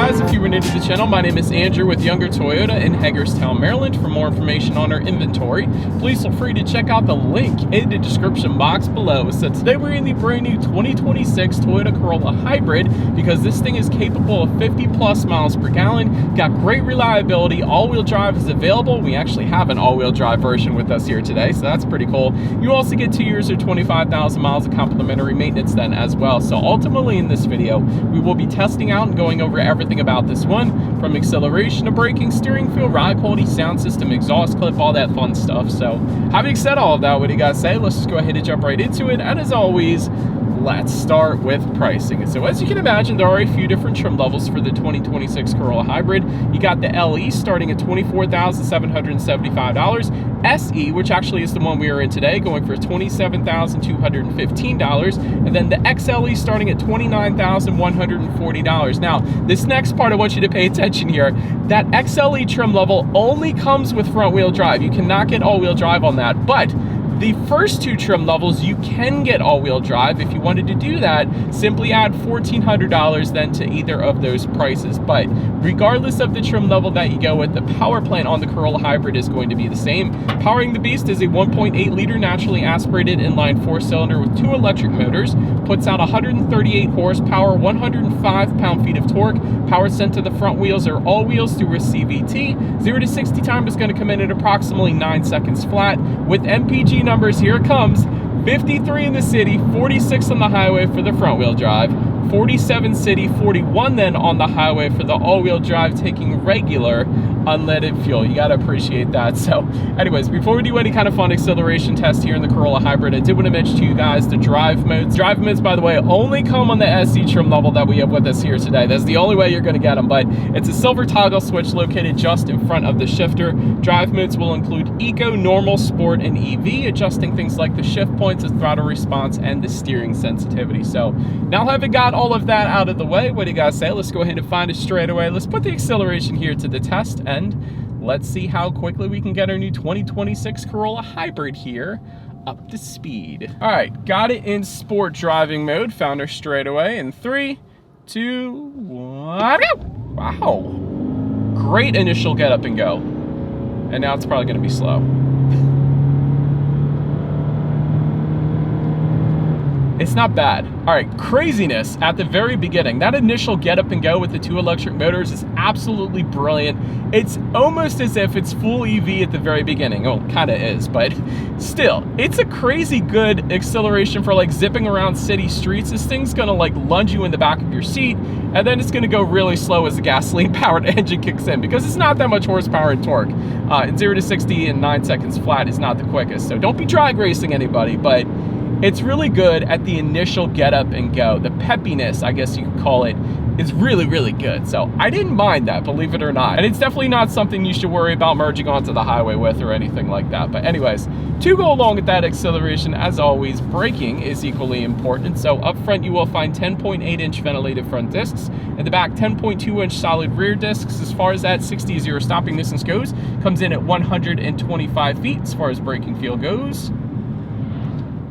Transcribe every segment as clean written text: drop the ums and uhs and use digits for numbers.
guys, if you were new to the channel, my name is Andrew with Younger Toyota in Hagerstown, Maryland. For more information on our inventory, please feel free to check out the link in the description box below. So today we're in the brand new 2026 Toyota Corolla Hybrid because this thing is capable of 50 plus miles per gallon, got great reliability, all-wheel drive is available. We actually have an all-wheel drive version with us here today, so that's pretty cool. You also get 2 years or 25,000 miles of complimentary maintenance then as well. So ultimately in this video, we will be testing out and going over everything about this one, from acceleration to braking, steering feel, ride quality, sound system, exhaust clip, all that fun stuff. So having said all of that, what do you guys say? Let's just go ahead and jump right into it. And as always, let's start with pricing. And so as you can imagine, there are a few different trim levels for the 2026 Corolla Hybrid. You got the LE starting at $24,775. SE, which actually is the one we are in today, going for $27,215. And then the XLE starting at $29,140. Now, this next part I want you to pay attention here. That XLE trim level only comes with front wheel drive. You cannot get all wheel drive on that, but the first two trim levels, you can get all-wheel drive. If you wanted to do that, simply add $1,400 then to either of those prices. But regardless of the trim level that you go with, the power plant on the Corolla Hybrid is going to be the same. Powering the beast is a 1.8 liter naturally aspirated inline four-cylinder with 2 electric motors, puts out 138 horsepower, 105 pound-feet of torque. Power sent to the front wheels are all wheels through a CVT. 0 to 60 time is going to come in at approximately 9 seconds flat. With MPG numbers, here it comes: 53 in the city, 46 on the highway for the front wheel drive, 47 city, 41 then on the highway for the all-wheel drive, taking regular unleaded fuel. You gotta appreciate that. So anyways, before we do any kind of fun acceleration test here in the Corolla Hybrid, I did want to mention to you guys the drive modes. Drive modes, by the way, only come on the SE trim level that we have with us here today. That's the only way you're going to get them, but it's a silver toggle switch located just in front of the shifter. Drive modes will include Eco, Normal, Sport, and EV, adjusting things like the shift points, the throttle response, and the steering sensitivity. So now having got all of that out of the way, what do you guys say? Let's go ahead and find it straight away. Let's put the acceleration here to the test, and let's see how quickly we can get our new 2026 Corolla Hybrid here up to speed. All right, got it in sport driving mode. Found her straight away in 3, 2, 1. Wow, great initial get up and go. And now it's probably gonna be slow. It's not bad. All right, craziness at the very beginning. That initial get up and go with the 2 electric motors is absolutely brilliant. It's almost as if it's full EV at the very beginning. Well, it kind of is, but still, it's a crazy good acceleration for like zipping around city streets. This thing's gonna like lunge you in the back of your seat, and then it's gonna go really slow as the gasoline powered engine kicks in because it's not that much horsepower and torque. 0 to 60 in 9 seconds flat is not the quickest. So don't be drag racing anybody, but it's really good at the initial get up and go. The peppiness, I guess you could call it, is really, really good. So I didn't mind that, believe it or not. And it's definitely not something you should worry about merging onto the highway with or anything like that. But anyways, to go along with that acceleration, as always, braking is equally important. So up front, you will find 10.8-inch ventilated front discs. In the back, 10.2-inch solid rear discs. As far as that 60-0 stopping distance goes, comes in at 125 feet as far as braking feel goes.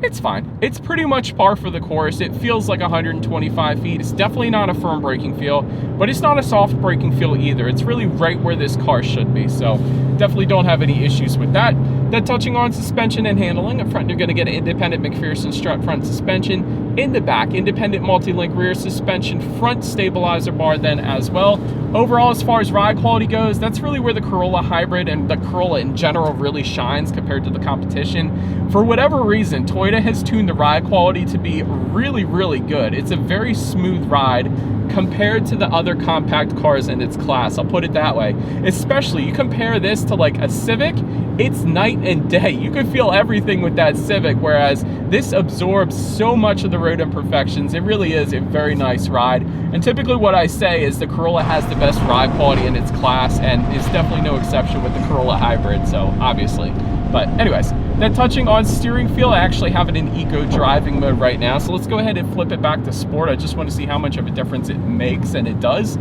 It's fine. It's pretty much par for the course. It feels like 125 feet. It's definitely not a firm braking feel, but it's not a soft braking feel either. It's really right where this car should be. So definitely don't have any issues with that. Then touching on suspension and handling, up front you're going to get an independent McPherson strut front suspension. In the back, independent multi-link rear suspension, front stabilizer bar then as well. Overall, as far as ride quality goes, that's really where the Corolla Hybrid and the Corolla in general really shines compared to the competition. For whatever reason, Toyota has tuned the ride quality to be really, really good. It's a very smooth ride compared to the other compact cars in its class. I'll put it that way. Especially, you compare this to like a Civic, it's night and day. You can feel everything with that Civic, whereas this absorbs so much of the road imperfections. It really is a very nice ride. And typically what I say is the Corolla has the best ride quality in its class, and is definitely no exception with the Corolla Hybrid, so obviously. But anyways, then touching on steering feel, I actually have it in eco driving mode right now. So let's go ahead and flip it back to sport. I just want to see how much of a difference it makes, and it does.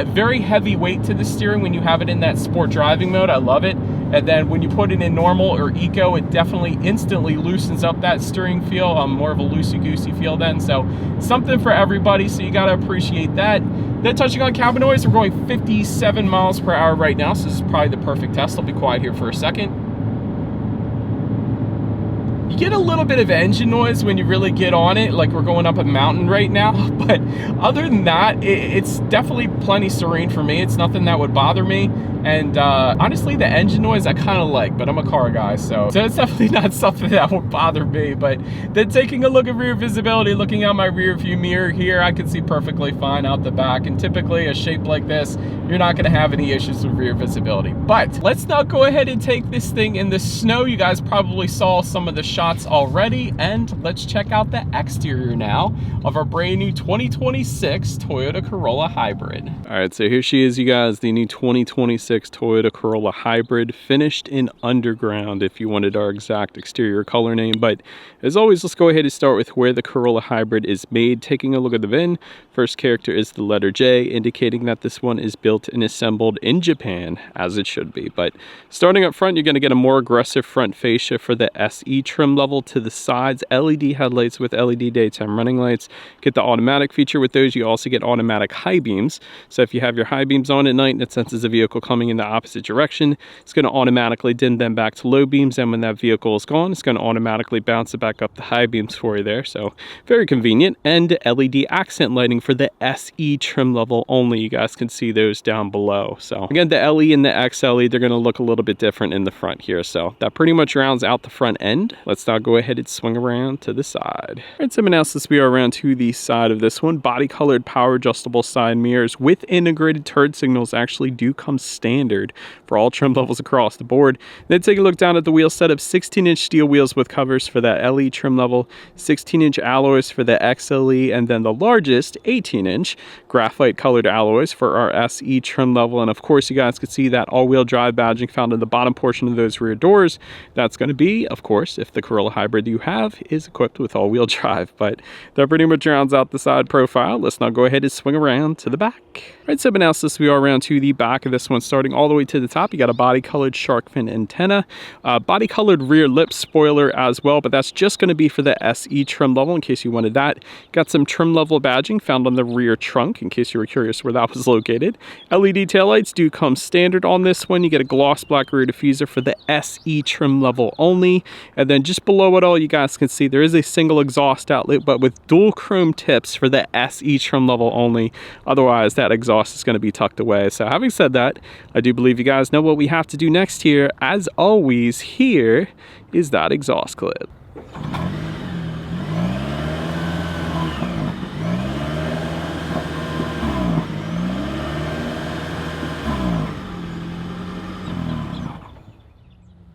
Very heavy weight to the steering when you have it in that sport driving mode. I love it. And then when you put it in normal or eco, it definitely instantly loosens up that steering feel. More of a loosey-goosey feel then. So something for everybody, so you got to appreciate that. Then touching on cabin noise, we're going 57 miles per hour right now, so this is probably the perfect test. I'll be quiet here for a second. You get a little bit of engine noise when you really get on it, like we're going up a mountain right now, but other than that, it's definitely plenty serene for me. It's nothing that would bother me, and honestly, the engine noise I kind of like, but I'm a car guy, so it's definitely not something that would bother me. But then taking a look at rear visibility, looking out my rear view mirror here, I can see perfectly fine out the back, and typically a shape like this, you're not going to have any issues with rear visibility. But let's now go ahead and take this thing in the snow. You guys probably saw some of the shots already, and let's check out the exterior now of our brand new 2026 Toyota Corolla Hybrid. All right, so here she is, you guys, the new 2026 Toyota Corolla Hybrid, finished in underground if you wanted our exact exterior color name. But as always, let's go ahead and start with where the Corolla Hybrid is made. Taking a look at the VIN, first character is the letter J, indicating that this one is built and assembled in Japan, as it should be. But starting up front, you're going to get a more aggressive front fascia for the SE trim level to the sides, LED headlights with LED daytime running lights. Get the automatic feature with those. You also get automatic high beams. So if you have your high beams on at night and it senses a vehicle coming in the opposite direction, it's going to automatically dim them back to low beams, and when that vehicle is gone, it's going to automatically bounce it back up the high beams for you there. So very convenient. And LED accent lighting for the SE trim level only. You guys can see those down below. So again, the LE and the XLE, they're going to look a little bit different in the front here. So that pretty much rounds out the front end. Let's now go ahead and swing around to the side. All right, so now since we are around to the side of this one, body colored power adjustable side mirrors with integrated turn signals actually do come standard for all trim levels across the board. Then take a look down at the wheel setup, 16-inch steel wheels with covers for that LE trim level, 16-inch alloys for the XLE, and then the largest 18-inch graphite colored alloys for our SE trim level. And of course, you guys can see that all-wheel drive badging found in the bottom portion of those rear doors. That's going to be, of course, if the Corolla Hybrid you have is equipped with all-wheel drive. But that pretty much rounds out the side profile. Let's now go ahead and swing around to the back. All right, so now since we are around to the back of this one, starting all the way to the top, you got a body-colored shark fin antenna, body-colored rear lip spoiler as well, but that's just going to be for the SE trim level in case you wanted that. Got some trim level badging found on the rear trunk in case you were curious where that was located. LED taillights do come standard on this one. You get a gloss black rear diffuser for the SE trim level only, and then just below it all, you guys can see there is a single exhaust outlet, but with dual chrome tips for the SE trim level only. Otherwise, that exhaust is going to be tucked away. So having said that, I do believe you guys know what we have to do next here. As always, here is that exhaust clip.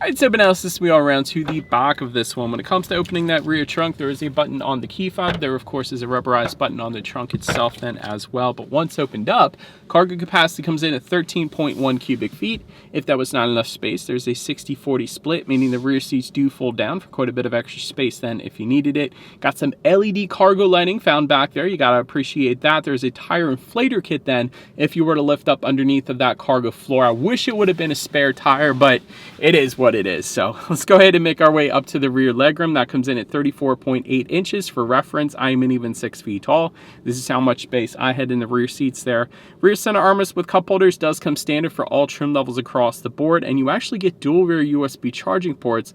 Alright, so now since we are around to the back of this one, when it comes to opening that rear trunk, there is a button on the key fob. There, of course, is a rubberized button on the trunk itself then as well. But once opened up, cargo capacity comes in at 13.1 cubic feet. If that was not enough space, there's a 60-40 split, meaning the rear seats do fold down for quite a bit of extra space then if you needed it. Got some LED cargo lighting found back there. You gotta appreciate that. There's a tire inflator kit then if you were to lift up underneath of that cargo floor. I wish it would have been a spare tire, but it is what it is. So let's go ahead and make our way up to the rear legroom. That comes in at 34.8 inches. For reference, I am an even 6 feet tall. This is how much space I had in the rear seats there. Rear center armrest with cup holders does come standard for all trim levels across the board, and you actually get dual rear USB charging ports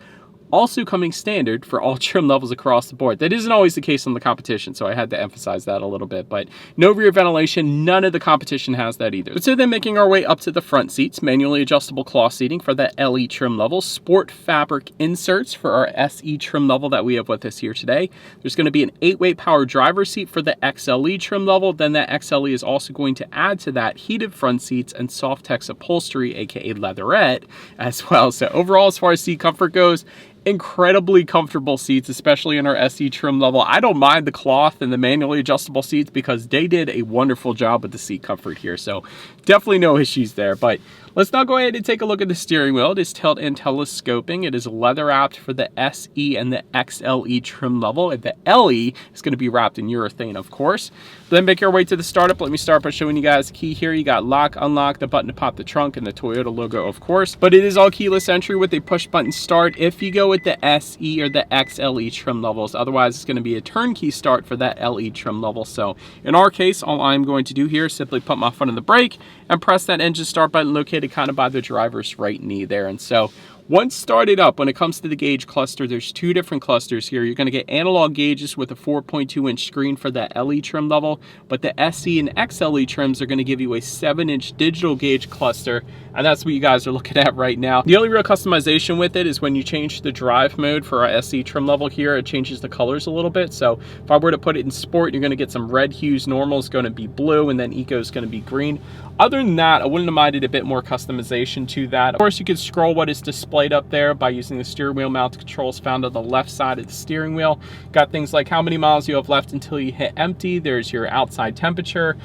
also coming standard for all trim levels across the board. That isn't always the case on the competition, so I had to emphasize that a little bit, but no rear ventilation. None of the competition has that either. But so then making our way up to the front seats, manually adjustable cloth seating for that LE trim level, sport fabric inserts for our SE trim level that we have with us here today. There's going to be an 8-way power driver's seat for the XLE trim level. Then that XLE is also going to add to that heated front seats and Softex upholstery, aka leatherette, as well. So overall, as far as seat comfort goes, incredibly comfortable seats, especially in our SE trim level. I don't mind the cloth and the manually adjustable seats because they did a wonderful job with the seat comfort here. So definitely no issues there. But Let's now go ahead and take a look at the steering wheel. It is tilt and telescoping. It is leather wrapped for the SE and the XLE trim level. And the LE is going to be wrapped in urethane, of course. Then make your way to the startup. Let me start by showing you guys the key here. You got lock, unlock, the button to pop the trunk, and the Toyota logo, of course. But it is all keyless entry with a push button start if you go with the SE or the XLE trim levels. Otherwise, it's going to be a turnkey start for that LE trim level. So in our case, all I'm going to do here is simply put my foot on the brake and press that engine start button located kind of by the driver's right knee there. And so once started up, when it comes to the gauge cluster, there's two different clusters here. You're going to get analog gauges with a 4.2-inch screen for that LE trim level, but the SE and XLE trims are going to give you a 7-inch digital gauge cluster, and that's what you guys are looking at right now. The only real customization with it is when you change the drive mode for our SE trim level here, it changes the colors a little bit. So if I were to put it in sport, you're going to get some red hues. Normal is going to be blue, and then eco is going to be green. Other than that, I wouldn't have minded a bit more customization to that. Of course, you could scroll what is displayed up there by using the steering wheel mount controls found on the left side of the steering wheel. Got things like how many miles you have left until you hit empty. There's your outside temperature,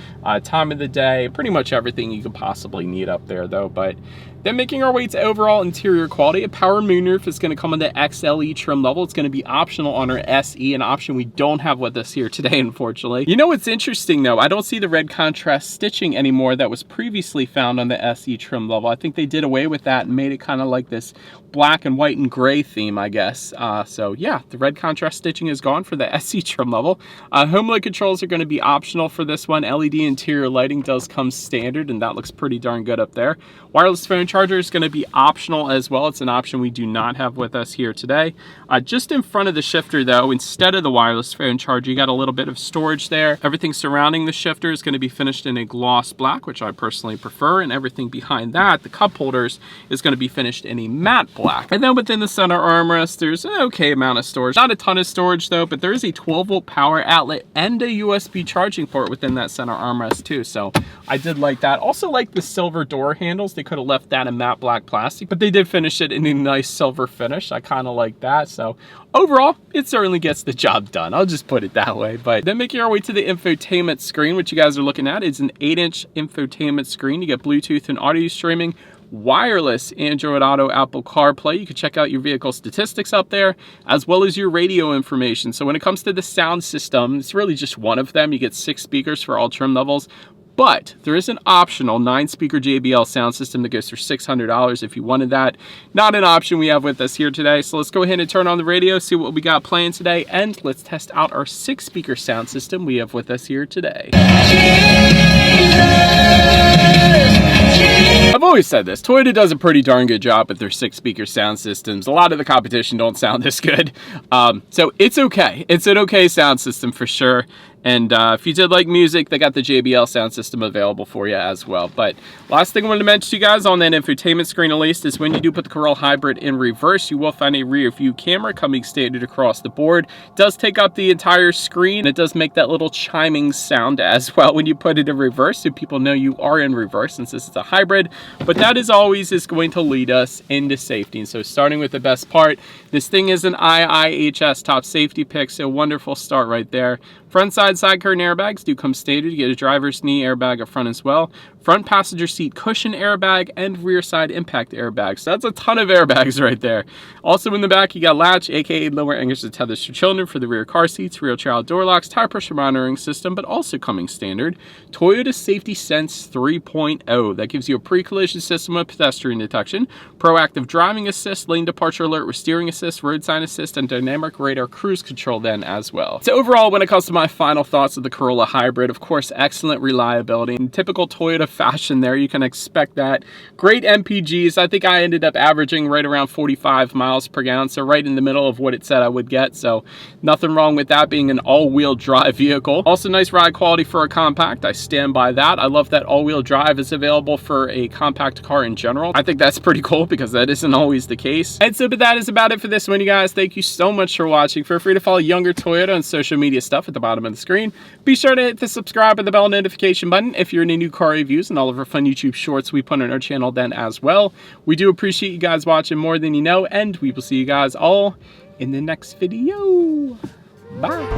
time of the day, pretty much everything you could possibly need up there though. But then making our way to overall interior quality, a power moonroof is going to come on the XLE trim level. It's going to be optional on our SE, an option we don't have with us here today, unfortunately. You know what's interesting though? I don't see the red contrast stitching anymore that was previously found on the SE trim level. I think they did away with that and made it kind of like this black and white and gray theme, I guess. So yeah, the red contrast stitching is gone for the SE trim level. Home light controls are going to be optional for this one. LED interior lighting does come standard, and that looks pretty darn good up there. Wireless phone charger is going to be optional as well. It's an option we do not have with us here today. Just in front of the shifter though, instead of the wireless phone charger, you got a little bit of storage there. Everything surrounding the shifter is going to be finished in a gloss black, which I personally prefer, and everything behind that, the cup holders, is going to be finished in a matte black. And then within the center armrest, there's an okay amount of storage. Not a ton of storage though, but there is a 12-volt power outlet and a USB charging port within that center armrest too. So I did like that. Also like the silver door handles. They could have left that in matte black plastic, but they did finish it in a nice silver finish. I kind of like that. So overall, it certainly gets the job done. I'll just put it that way. But then making our way to the infotainment screen, which you guys are looking at is an 8-inch infotainment screen. You get Bluetooth and audio streaming, wireless Android Auto, Apple CarPlay. You can check out your vehicle statistics up there, as well as your radio information. So when it comes to the sound system, it's really just one of them. You get 6 speakers for all trim levels, but there is an optional 9-speaker JBL sound system that goes for $600 if you wanted that. Not an option we have with us here today. So let's go ahead and turn on the radio, see what we got playing today, and let's test out our 6-speaker sound system we have with us here today. I've always said this, Toyota does a pretty darn good job with their 6-speaker sound systems. A lot of the competition don't sound this good. So it's okay. It's an okay sound system for sure. And if you did like music, they got the JBL sound system available for you as well. But last thing I wanted to mention to you guys on that infotainment screen at least is when you do put the Corolla Hybrid in reverse, you will find a rear view camera coming standard across the board. It does take up the entire screen. It does make that little chiming sound as well when you put it in reverse, so people know you are in reverse since this is a hybrid. But that is always going to lead us into safety. And so starting with the best part, this thing is an IIHS top safety pick, so wonderful start right there. Front side curtain airbags do come standard. You get a driver's knee airbag up front as well. Front passenger seat cushion airbag and rear side impact airbag. So that's a ton of airbags right there. Also in the back, you got latch, aka lower anchors and tethers for children for the rear car seats, rear child door locks, tire pressure monitoring system, but also coming standard, Toyota Safety Sense 3.0. That gives you a pre-collision system with pedestrian detection, proactive driving assist, lane departure alert with steering assist, road sign assist, and dynamic radar cruise control then as well. So overall, when it comes to my final thoughts of the Corolla Hybrid, of course, excellent reliability. In typical Toyota fashion there, you can expect that. Great MPGs. I think I ended up averaging right around 45 miles per gallon, so right in the middle of what it said I would get. So nothing wrong with that being an all-wheel drive vehicle. Also nice ride quality for a compact. I stand by that. I love that all-wheel drive is available for a compact car in general. I think that's pretty cool because that isn't always the case. And so, but that is about it for this one, you guys. Thank you so much for watching. Feel free to follow Younger Toyota on social media stuff at the bottom of the screen. Be sure to hit the subscribe and the bell notification button if you're into new car reviews and all of our fun YouTube shorts we put on our channel then as well. We do appreciate you guys watching more than you know, and we will see you guys all in the next video. Bye.